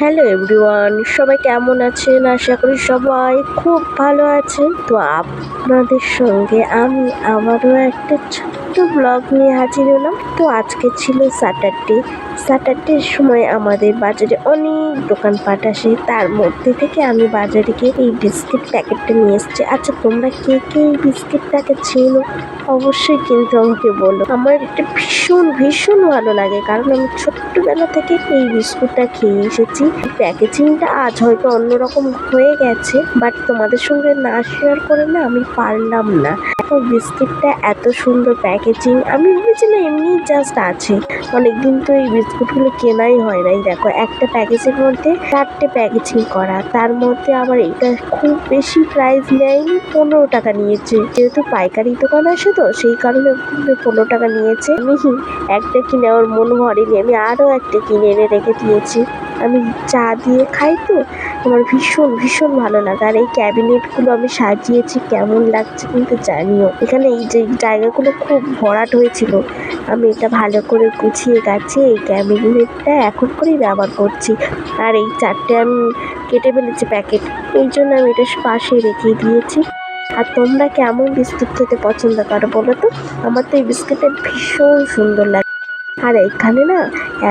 Hello everyone, সবাই কেমন আছেন? আশা করি সবাই খুব ভালো আছেন। তো আপনাদের সঙ্গে আমি আবারও একটা ছোট্ট ব্লগ নিয়ে হাজির হলাম। তো আজকে ছিল স্যাটারডের সময় আমাদের বাজারে অনেক দোকানপাট আসে। তার মধ্যে থেকে আমি বাজারে গিয়ে এই বিস্কিট প্যাকেটটা নিয়ে এসেছি। আচ্ছা, তোমরা কে কে এই বিস্কিটটাকে চেনো? অবশ্যই কিন্তু আমাকে বলো। আমার এটা ভীষণ ভীষণ ভালো লাগে, কারণ আমি ছোট্টবেলা থেকে এই বিস্কুটটা খেয়ে এসেছি। প্যাকেজিংটা আজ হয়তো অন্যরকম হয়ে গেছে, বাট তোমাদের সঙ্গে না শেয়ার করে না আমি পারলাম না। বিস্কিটটা এত সুন্দর প্যাকেজিং, আমি ভেবেছিলাম এমনি জাস্ট আছে। অনেকদিন তো এই বিস্কুটগুলো কেনাই হয় না। দেখো, একটা প্যাকেজের মধ্যে 4টে প্যাকেজিং করা, তার মধ্যে আবার এটা খুব বেশি প্রাইস নেয়নি, 15 টাকা নিয়েছে। যেহেতু পাইকারি দোকান আসে তো সেই কারণে 15 টাকা নিয়েছে। আমি একটা কিনে আমার মন ভরেনি, আমি আরও একটা কিনে এনে রেখে দিয়েছি। আমি চা দিয়ে খাই তো, আমার ভীষণ ভীষণ ভালো লাগে। আর এই ক্যাবিনেটগুলো আমি সাজিয়েছি, কেমন লাগছে কিন্তু জানিও। এখানে এই যে জায়গাগুলো খুব ভরাট হয়েছিল, আমি এটা ভালো করে গুছিয়ে গাছিয়ে এই ক্যাবিনেটটা এখন করেই ব্যবহার করছি। আর এই 4টে আমি কেটে ফেলেছি প্যাকেট, এই জন্য আমি এটা পাশে রেখে দিয়েছি। আর তোমরা কেমন বিস্কুট খেতে পছন্দ করো বলো তো? আমার তো এই বিস্কুটটা ভীষণ সুন্দর লাগে। আর এখানে না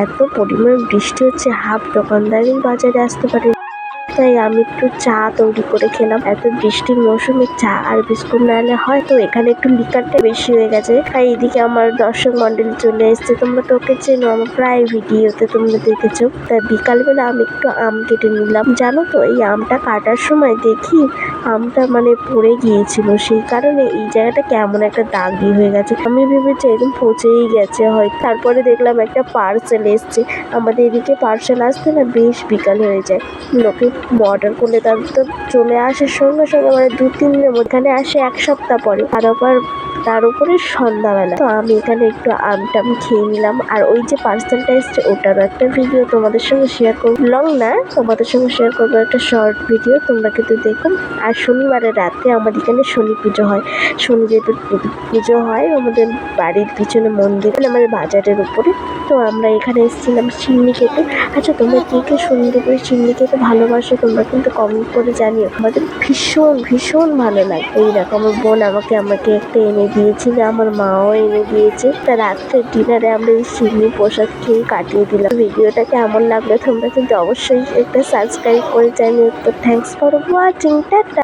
এত পরিমাণ বৃষ্টি হচ্ছে, হাফ দোকানদারই বাজারে আসতে পারে, তাই আমি একটু চা তৈরি করে খেলাম। এত বৃষ্টির মৌসুমে চা আর বিস্কুট না হলে হয়? তো এখানে একটু লিকারটা বেশি হয়ে গেছে। আর এইদিকে আমার দর্শক মন্ডলী চলে এসছে, তোমরা তো ওকে চেনো, আমার প্রায় ভিডিওতে তোমরা দেখেছো। তাই বিকালবেলা আমি একটু আম কেটে নিলাম। জানো তো, এই আমটা কাটার সময় দেখি আমটা পড়ে গিয়েছিল, সেই কারণে এই জায়গাটা কেমন একটা দাগি হয়ে গেছে। আমি ভেবেছি একদম পচেই গেছে হয়। তারপরে দেখলাম একটা পার্সেল এসছে। আমাদের এদিকে পার্সেল আসতে না বেশ বিকাল হয়ে যায়। লোকে অর্ডার করলে তার তো চলে আসে সঙ্গে সঙ্গে, 2-3 দিনের মধ্যে আসে 1 সপ্তাহ পরে, তার উপরে সন্ধ্যাবেলা। তো আমি এখানে একটু আমটাম খেয়ে নিলাম। আর ওই যে পার্সেলটা এসছে ওটারও একটা ভিডিও তোমাদের সঙ্গে শেয়ার করবো। লং না, তোমাদের সঙ্গে শেয়ার করবো একটা শর্ট ভিডিও, তোমরা কিন্তু দেখো। আর শনিবারের রাতে আমাদের এখানে শনি পুজো হয়। শনিদেবের পুজো হয় আমাদের বাড়ির পিছনে মন্দির, আমাদের বাজারের উপরে। তো আমরা এখানে এসেছিলাম চিমনি খেতে। আচ্ছা, তোমরা কে কে শনিদেবের চিমনি খেতে ভালোবাসো তোমরা কিন্তু কমেন্ট করে জানিও। আমাদের ভীষণ ভীষণ ভালো লাগে। এই দেখো, আমার বোন আমাকে একটা এনে দিয়েছিল, আমার মাও এনে দিয়েছে। তা রাত্রে ডিনারে আমরা এই চিমনি প্রসাদ খেয়ে কাটিয়ে দিলাম। ভিডিওটা কেমন লাগলো তোমরা কিন্তু অবশ্যই একটা সাবস্ক্রাইব করে জানিও। তো থ্যাংকস ফর ওয়াচিং, টাটা।